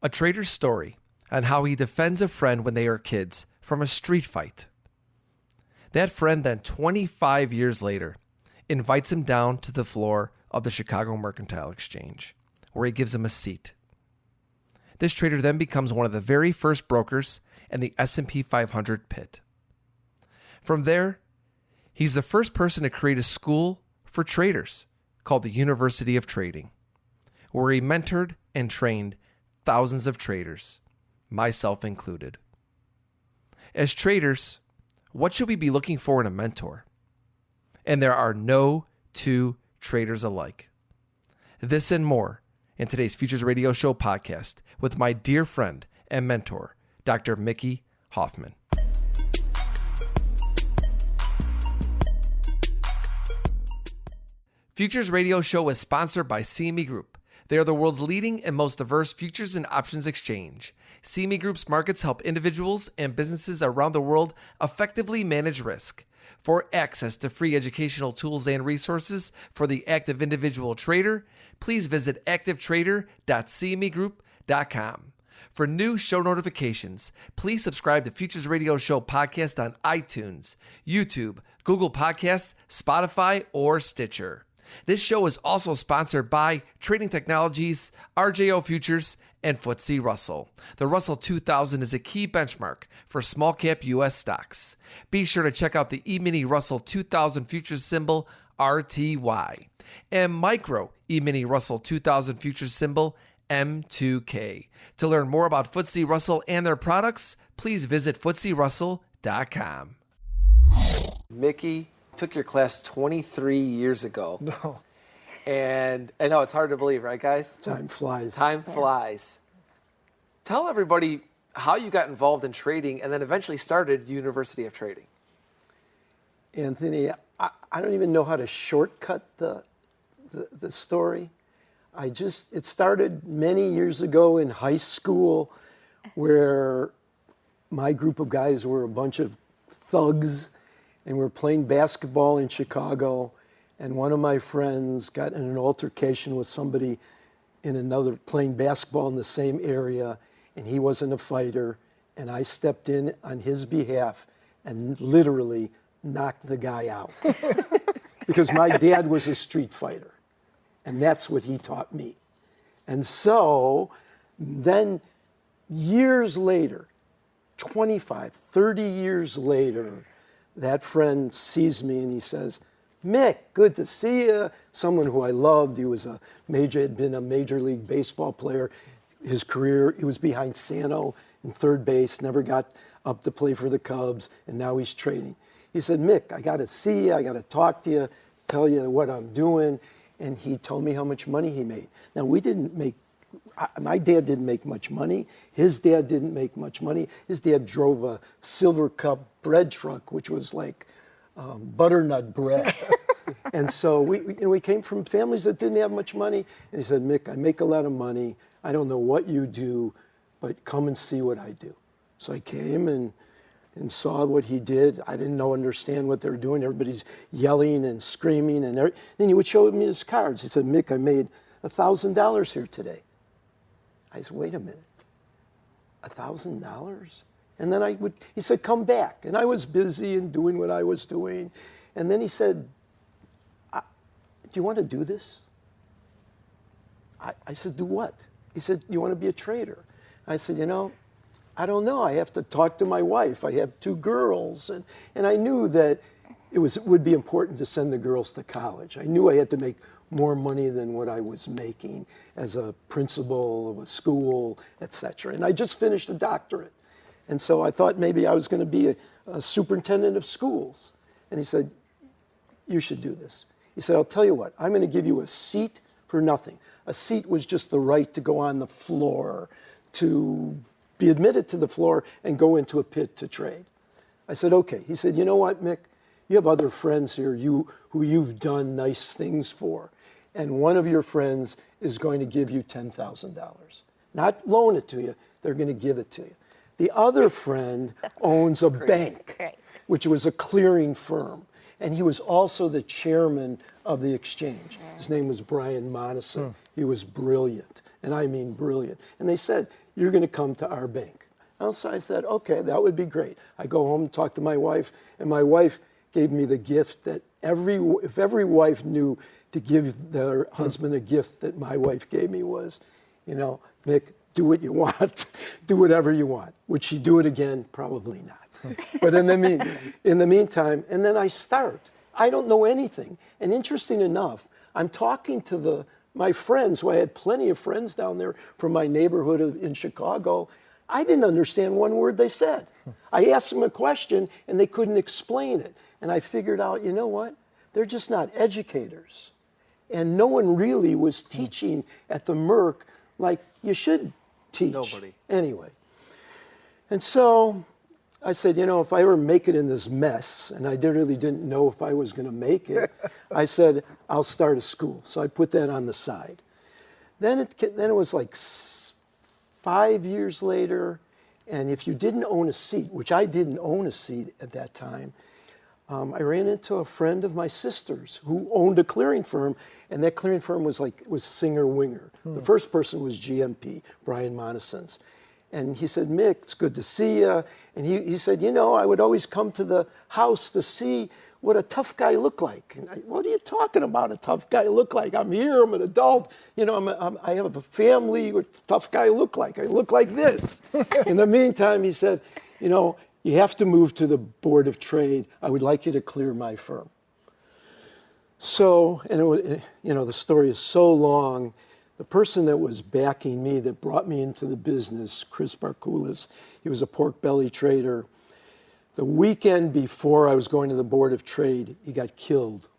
A trader's story on how he defends a friend when they are kids from a street fight. That friend then 25 years later invites him down to the floor of the Chicago Mercantile Exchange, where he gives him a seat. This trader then becomes one of the very first brokers in the S&P 500 pit. From there, he's the first person to create a school for traders called the University of Trading, where he mentored and trained thousands of traders, myself included. As traders, what should we be looking for in a mentor? And there are no two traders alike. This and more in today's Futures Radio Show podcast with my dear friend and mentor, Dr. Mickey Hoffman. Futures Radio Show is sponsored by CME Group. They are the world's leading and most diverse futures and options exchange. CME Group's markets help individuals and businesses around the world effectively manage risk. For access to free educational tools and resources for the active individual trader, please visit activetrader.cmegroup.com. For new show notifications, please subscribe to Futures Radio Show podcast on iTunes, YouTube, Google Podcasts, Spotify, or Stitcher. This show is also sponsored by Trading Technologies, RJO Futures, and FTSE Russell. The Russell 2000 is a key benchmark for small cap U.S. stocks. Be sure to check out the E-Mini Russell 2000 futures symbol RTY and Micro E-Mini Russell 2000 futures symbol M2K. To learn more about FTSE Russell and their products, please visit FTSERussell.com. Mickey took your class 23 years ago. No. And I know it's hard to believe, right, guys? Time flies. Time flies. Tell everybody how you got involved in trading and then eventually started University of Trading. Anthony, I don't even know how to shortcut the story. It started many years ago in high school where my group of guys were a bunch of thugs and we were playing basketball in Chicago, and one of my friends got in an altercation with somebody in another playing basketball in the same area, and he wasn't a fighter, and I stepped in on his behalf and literally knocked the guy out because my dad was a street fighter, and that's what he taught me. And so then years later, 25, 30 years later, that friend sees me and he says, "Mick, good to see you." Someone who I loved. He was had been a Major League Baseball player. His career, he was behind Sano in third base, never got up to play for the Cubs, and now he's trading. He said, "Mick, I got to see you. I got to talk to you, tell you what I'm doing." And he told me how much money he made. Now, my dad didn't make much money. His dad didn't make much money. His dad drove a Silver Cup bread truck, which was like butternut bread. And so we came from families that didn't have much money. And he said, "Mick, I make a lot of money. I don't know what you do, but come and see what I do." So I came and saw what he did. I didn't understand what they were doing. Everybody's yelling and screaming. And then he would show me his cards. He said, "Mick, I made $1,000 here today." I said, "Wait a minute, $1,000? And then he said, "Come back." And I was busy and doing what I was doing. And then he said, "Do you want to do this?" I said, "Do what?" He said, "You want to be a trader?" I said, "I don't know. I have to talk to my wife. I have 2 girls." And I knew that it would be important to send the girls to college. I knew I had to make more money than what I was making as a principal of a school, etc. And I just finished a doctorate. And so I thought maybe I was going to be a superintendent of schools. And he said, "You should do this." He said, "I'll tell you what, I'm going to give you a seat for nothing." A seat was just the right to go on the floor, to be admitted to the floor and go into a pit to trade. I said, "Okay." He said, "You know what, Mick? You have other friends here who you've done nice things for. And one of your friends is going to give you $10,000. Not loan it to you, they're going to give it to you. The other friend owns a bank, which was a clearing firm. And he was also the chairman of the exchange. His name was Brian Monison. He was brilliant and I mean brilliant. And they said, you're going to come to our bank. And so I said, okay, that would be great. I go home and talk to my wife, and my wife gave me the gift that if every wife knew to give their husband a gift that my wife gave me was, Mick, do what you want, do whatever you want. Would she do it again? Probably not. But in the meantime, and then I start. I don't know anything. And interesting enough, I'm talking to my friends, who I had plenty of friends down there from my neighborhood in Chicago. I didn't understand one word they said. I asked them a question, and they couldn't explain it. And I figured out, you know what? They're just not educators. And no one really was teaching at the Merck like you should teach. Nobody. Anyway. And so I said, if I ever make it in this mess, and I really didn't know if I was going to make it, I said, I'll start a school. So I put that on the side. Then it was like 5 years later, and if you didn't own a seat, which I didn't own a seat at that time, I ran into a friend of my sister's who owned a clearing firm, and that clearing firm was Singer Winger. The first person was GMP, Brian Monison's. And he said, Mick, it's good to see you. And he said, I would always come to the house to see what a tough guy looked like. And what are you talking about, a tough guy look like? I'm here, I'm an adult, I have a family, what a tough guy look like? I look like this. In the meantime, he said, you have to move to the Board of Trade. I would like you to clear my firm. So, and it was, the story is so long. The person that was backing me, that brought me into the business, Chris Barkulis, he was a pork belly trader. The weekend before I was going to the Board of Trade, he got killed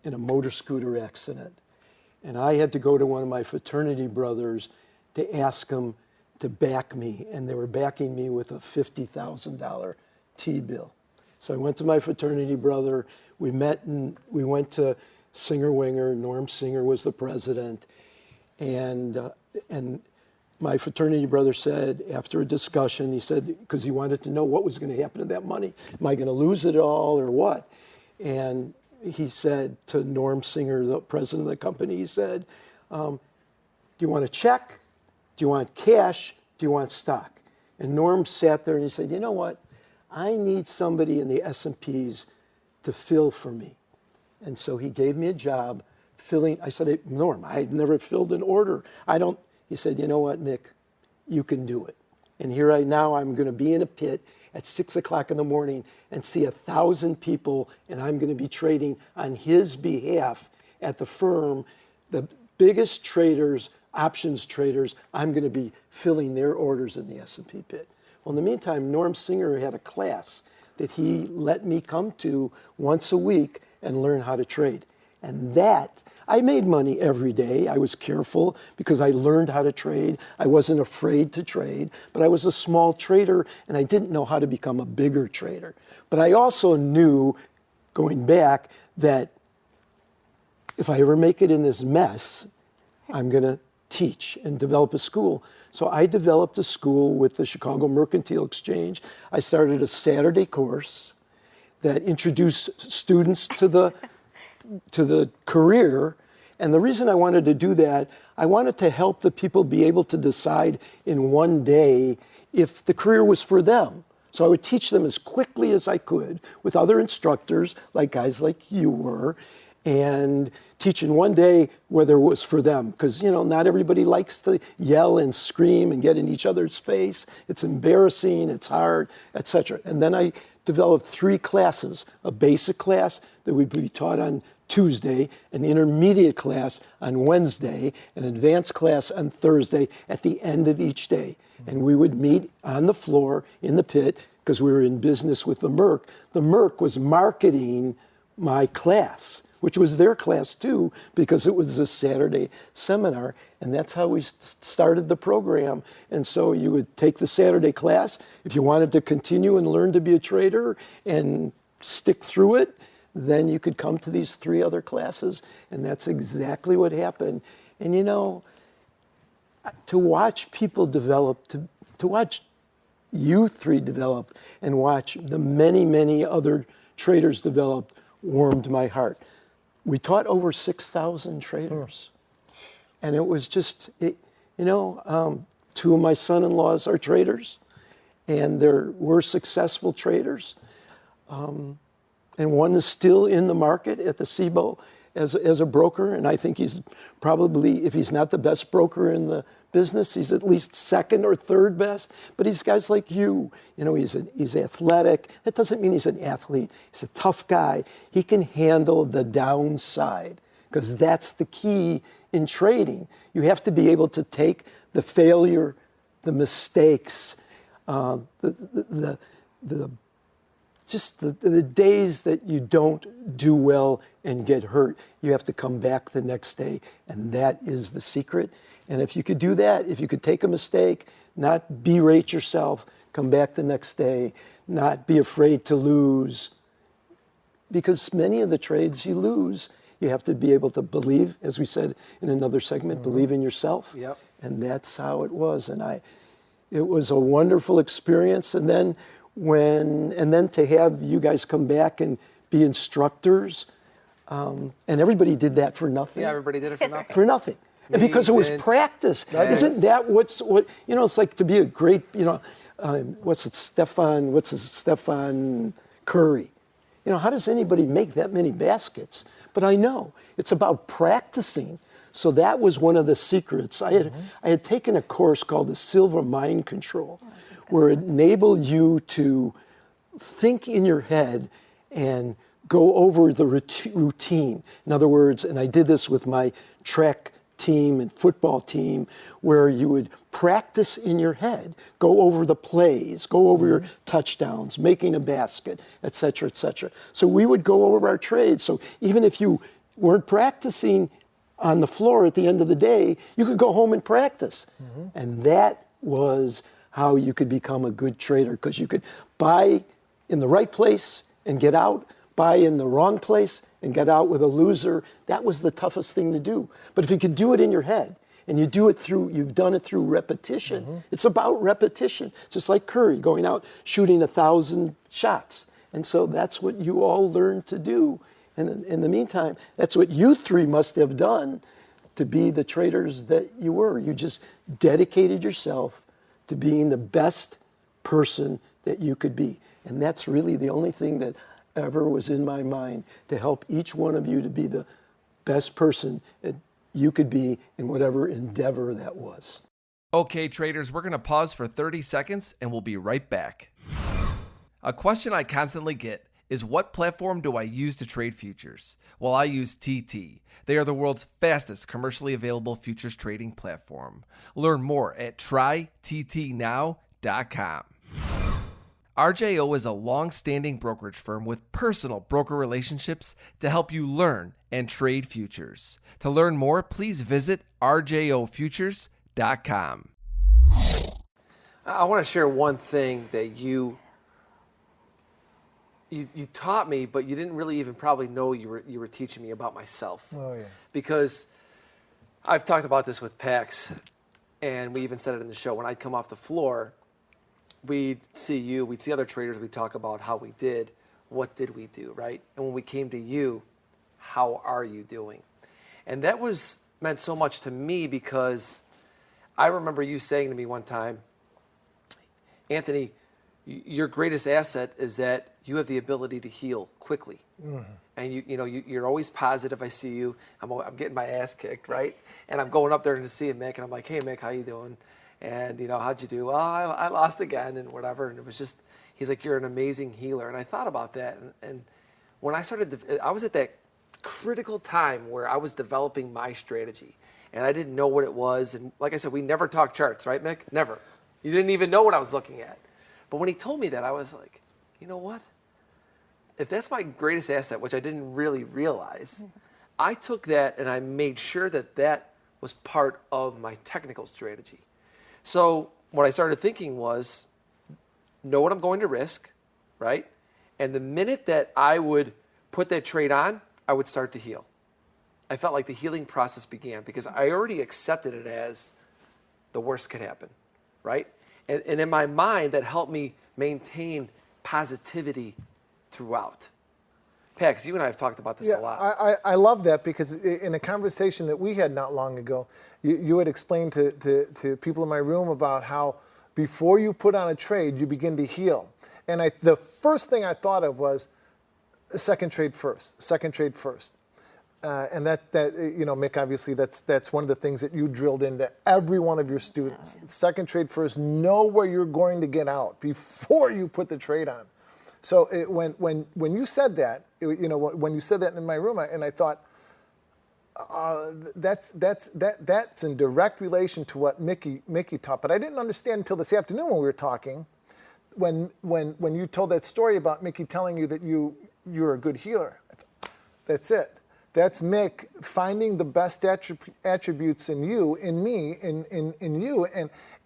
in a motor scooter accident. And I had to go to one of my fraternity brothers to ask him to back me, and they were backing me with a $50,000 T-bill. So I went to my fraternity brother, we met, and we went to Singer Winger. Norm Singer was the president, and my fraternity brother said, after a discussion, he said, because he wanted to know what was going to happen to that money. Am I going to lose it all or what? And he said to Norm Singer, the president of the company, he said, do you want a check? Do you want cash? Do you want stock? And Norm sat there and he said, you know what? I need somebody in the S&Ps to fill for me. And so he gave me a job filling. I said, hey, Norm, I've never filled an order. He said, you know what, Mick? You can do it. And here now I'm going to be in a pit at 6 o'clock in the morning and see 1,000 people, and I'm going to be trading on his behalf at the firm, the biggest traders, options traders. I'm going to be filling their orders in the S&P pit. Well, in the meantime, Norm Singer had a class that he let me come to once a week and learn how to trade. And that, I made money every day. I was careful because I learned how to trade. I wasn't afraid to trade, but I was a small trader and I didn't know how to become a bigger trader. But I also knew, going back, that if I ever make it in this mess, I'm going to teach and develop a school. So I developed a school with the Chicago Mercantile Exchange. I started a Saturday course that introduced students to the career. And the reason I wanted to do that, I wanted to help the people be able to decide in one day if the career was for them. So I would teach them as quickly as I could with other instructors, like guys like you were, and teach in one day whether it was for them. Because, not everybody likes to yell and scream and get in each other's face. It's embarrassing, it's hard, etc. And then I developed 3 classes: a basic class that would be taught on Tuesday, an intermediate class on Wednesday, an advanced class on Thursday at the end of each day. And we would meet on the floor in the pit because we were in business with the Merck. The Merck was marketing my class, which was their class too, because it was a Saturday seminar. And that's how we started the program. And so you would take the Saturday class. If you wanted to continue and learn to be a trader and stick through it, then you could come to these 3 other classes. And that's exactly what happened. And to watch people develop, to watch you 3 develop and watch the many, many other traders develop warmed my heart. We taught over 6,000 traders. And it was just, Two of my son-in-laws are traders, and we're successful traders. And one is still in the market at the SIBO as a broker, and I think he's probably, if he's not the best broker in the business, he's at least second or third best. But he's guys like you. He's athletic. That doesn't mean he's an athlete. He's a tough guy. He can handle the downside, because that's the key in trading. You have to be able to take the failure, the mistakes, the days that you don't do well and get hurt. You have to come back the next day, and that is the secret. And if you could do that, if you could take a mistake, not berate yourself, come back the next day, not be afraid to lose, because many of the trades you lose, you have to be able to believe, as we said in another segment, believe in yourself. Yep. And that's how it was. And it was a wonderful experience. And then to have you guys come back and be instructors, and everybody did that for nothing. Yeah, everybody did it for nothing. For nothing. And because it was Vince, practice. yes. Isn't that it's like to be a great, Stephen Curry. How does anybody make that many baskets? But I know it's about practicing. So that was one of the secrets. I had taken a course called the Silver Mind Control, where it enabled you to think in your head and go over the routine. In other words, and I did this with my track team and football team, where you would practice in your head, go over the plays, go over your touchdowns, making a basket, et cetera, et cetera. So we would go over our trades. So even if you weren't practicing on the floor at the end of the day, you could go home and practice. And that was how you could become a good trader, because you could buy in the right place and get out, buy in the wrong place and get out with a loser. That was the toughest thing to do. But if you could do it in your head, and you've done it through repetition. It's about repetition, just like Curry going out shooting 1,000 shots. And so that's what you all learned to do. And in the meantime, that's what you three must have done to be the traders that you were. You just dedicated yourself to being the best person that you could be. And that's really the only thing that ever was in my mind, to help each one of you to be the best person that you could be in whatever endeavor that was. Okay, traders, we're going to pause for 30 seconds and we'll be right back. A question I constantly get is, what platform do I use to trade futures? Well, I use TT. They are the world's fastest commercially available futures trading platform. Learn more at tryttnow.com. RJO is a long-standing brokerage firm with personal broker relationships to help you learn and trade futures. To learn more, please visit rjofutures.com. I want to share one thing that you taught me, but you didn't really even probably know you were teaching me about myself. Oh, yeah. Because I've talked about this with Pax, and we even said it in the show. When I'd come off the floor, we'd see other traders, we'd talk about how we did, what did we do, right? And when we came to you, how are you doing? And that meant so much to me, because I remember you saying to me one time, Anthony, your greatest asset is that you have the ability to heal quickly. And you're always positive. I see you. I'm getting my ass kicked, right? And I'm going up there to see Mick, and I'm like, hey, Mick, how you doing? And, how'd you do? Oh, I lost again and whatever. And it was just, he's like, you're an amazing healer. And I thought about that. And when I I was at that critical time where I was developing my strategy. And I didn't know what it was. And like I said, we never talked charts, right, Mick? Never. You didn't even know what I was looking at. But when he told me that, I was like, you know what? If that's my greatest asset, which I didn't really realize, I took that and I made sure that was part of my technical strategy. So what I started thinking was, know what I'm going to risk, right? And the minute that I would put that trade on, I would start to heal. I felt like the healing process began, because I already accepted it as the worst could happen, right? And in my mind, that helped me maintain positivity throughout. Pax, you and I have talked about this a lot. I love that because in a conversation that we had not long ago, you had explained to people in my room about how before you put on a trade, you begin to heal. And the first thing I thought of was second trade first. And that Mick, obviously that's one of the things that you drilled into every one of your students. Second trade first, know where you're going to get out before you put the trade on. So when you said that, when you said that in my room, and I thought, that's in direct relation to what Mickey taught. But I didn't understand until this afternoon when we were talking, when you told that story about Mickey telling you that you're a good healer. That's it. That's Mick finding the best attributes in you, in me, in you,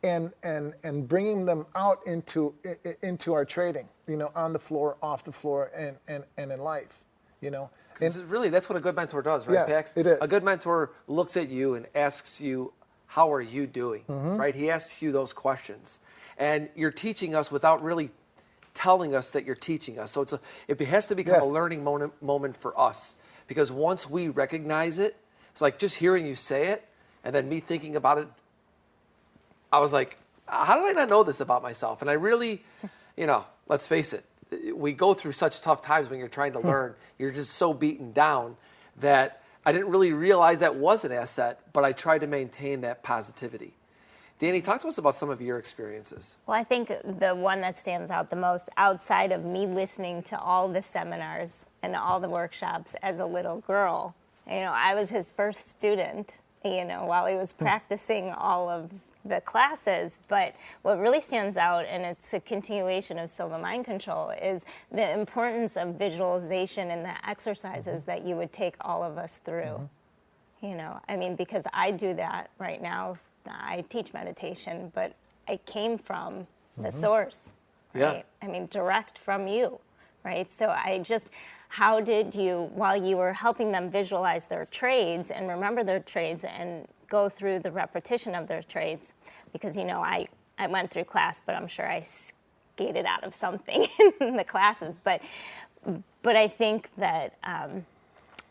and bringing them out into our trading. On the floor, off the floor, and in life. Because really, that's what a good mentor does, right, Yes, Pax? it is. A good mentor looks at you and asks you, how are you doing, right? He asks you those questions. And you're teaching us without really telling us that you're teaching us. So it has to become a learning moment for us. Because once we recognize it, it's like just hearing you say it, and then me thinking about it, I was like, how did I not know this about myself? And I really, let's face it, we go through such tough times when you're trying to learn. You're just so beaten down that I didn't really realize that was an asset, but I tried to maintain that positivity. Danny, talk to us about some of your experiences. Well, I think the one that stands out the most outside of me listening to all the seminars and all the workshops as a little girl, I was his first student, while he was practicing all of the classes. But what really stands out, and it's a continuation of Silva Mind Control, is the importance of visualization and the exercises that you would take all of us through. Because I do that right now. I teach meditation, but I came from the source, right? Direct from you, right? So how did you, while you were helping them visualize their trades and remember their trades and go through the repetition of their trades, because, I went through class, but I'm sure I skated out of something in the classes. But I think that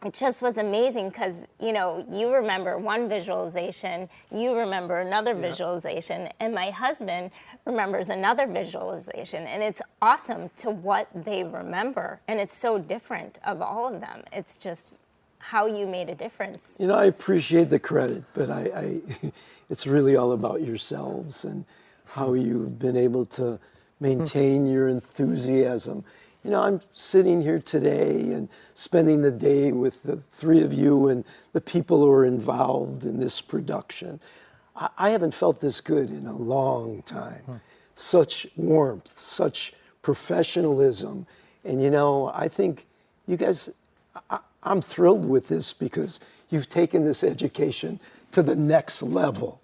it just was amazing because, you remember one visualization, you remember another visualization, and my husband remembers another visualization. And it's awesome to what they remember. And it's so different of all of them. It's just how you made a difference. I appreciate the credit, but it's really all about yourselves and how you've been able to maintain your enthusiasm. I'm sitting here today and spending the day with the three of you and the people who are involved in this production. I haven't felt this good in a long time. Such warmth, such professionalism. And, I think you guys, I'm thrilled with this because you've taken this education to the next level.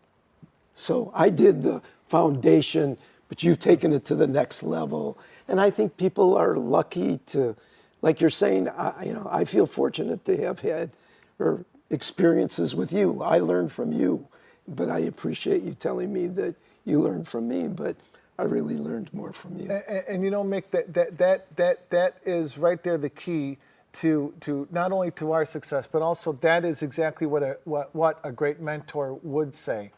So I did the foundation, but you've taken it to the next level. And I think people are lucky to, like you're saying, I feel fortunate to have had experiences with you. I learned from you, but I appreciate you telling me that you learned from me, but I really learned more from you. And Mick, that is right there the key to not only to our success, but also that is exactly what a great mentor would say.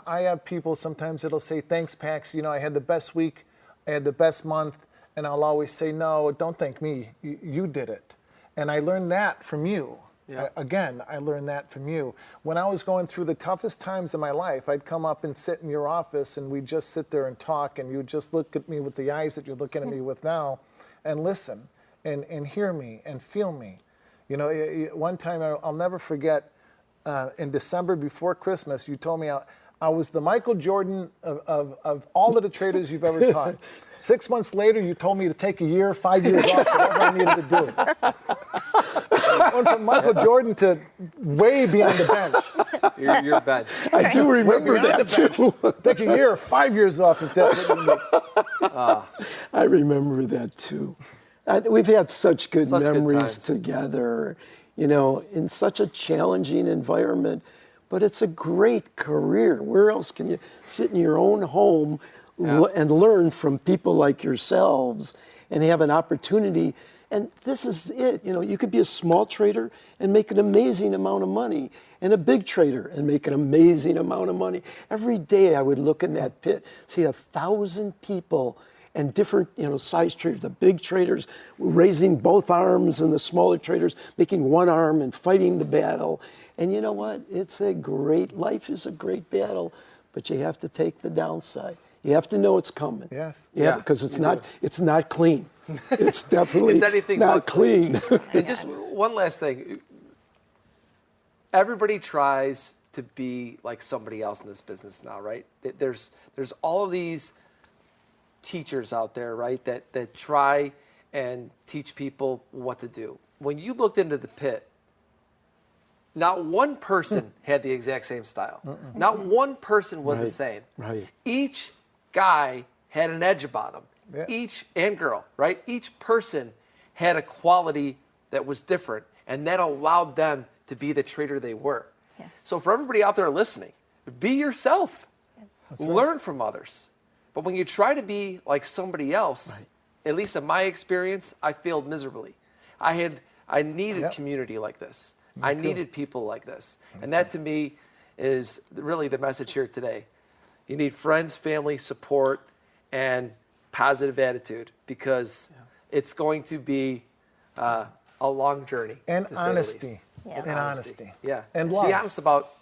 I have people sometimes that'll say, thanks, Pax, I had the best week, I had the best month, and I'll always say, no, don't thank me, you did it. And I learned that from you. Yeah. Again, I learned that from you. When I was going through the toughest times of my life, I'd come up and sit in your office and we'd just sit there and talk, and you'd just look at me with the eyes that you're looking at me with now and listen and hear me and feel me. One time I'll never forget, in December before Christmas, you told me I was the Michael Jordan of all of the traders you've ever taught. 6 months later, you told me to take a year, 5 years off, whatever I needed to do. I went from Michael Jordan to way beyond the bench. Your bench. I do remember that too. Take a year, 5 years off if that's what you need. I remember that too. We've had such good memories good together, in such a challenging environment. But it's a great career. Where else can you sit in your own home and learn from people like yourselves and have an opportunity? And this is it. You could be a small trader and make an amazing amount of money, and a big trader and make an amazing amount of money. Every day I would look in that pit, see 1,000 people and different, size traders. The big traders raising both arms, and the smaller traders making one arm and fighting the battle. And you know what? Life is a great battle, but you have to take the downside. You have to know it's coming. Yes. Yeah, because it's not clean. It's definitely It's anything not but clean. And just one last thing. Everybody tries to be like somebody else in this business now, right? There's all of these teachers out there, right, that try and teach people what to do. When you looked into the pit, not one person had the exact same style. Not one person was the same. Right. Each guy had an edge about him. Yeah. Each, and girl, right? Each person had a quality that was different, and that allowed them to be the trader they were. Yeah. So for everybody out there listening, be yourself. Learn from others. But when you try to be like somebody else, at least in my experience, I failed miserably. I needed community like this. I needed people like this. And that to me is really the message here today. You need friends, family, support, and positive attitude, because it's going to be a long journey. And to say the least. honesty. Yeah. And honesty. Yeah. And Be love. honest about,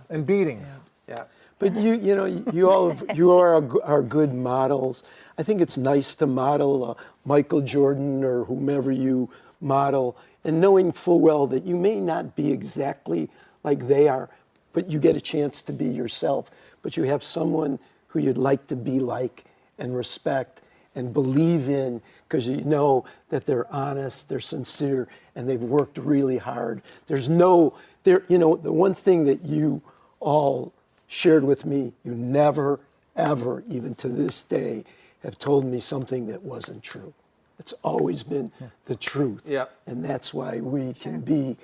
And beatings. yeah. But you are good models. I think it's nice to model Michael Jordan or whomever you model, and knowing full well that you may not be exactly like they are, but you get a chance to be yourself. But you have someone who you'd like to be like and respect and believe in, because you know that they're honest, they're sincere, and they've worked really hard. The one thing that you all shared with me, you never, ever, even to this day, have told me something that wasn't true. It's always been the truth. Yep. And that's why we can be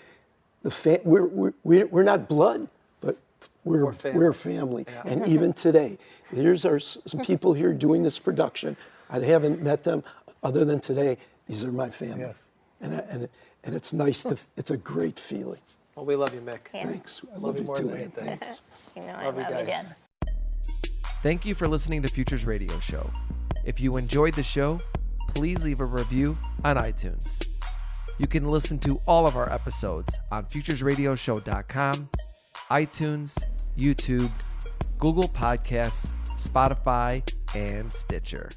we're not blood, but we're family. Yeah. And even today, some people here doing this production. I haven't met them other than today. These are my family. Yes. And it's nice it's a great feeling. Well, we love you, Mick. Yeah. Thanks. I love you more too, than Ann. anything. Thanks. I Love you love guys. Dan. Thank you for listening to Futures Radio Show. If you enjoyed the show, please leave a review on iTunes. You can listen to all of our episodes on futuresradioshow.com, iTunes, YouTube, Google Podcasts, Spotify, and Stitcher.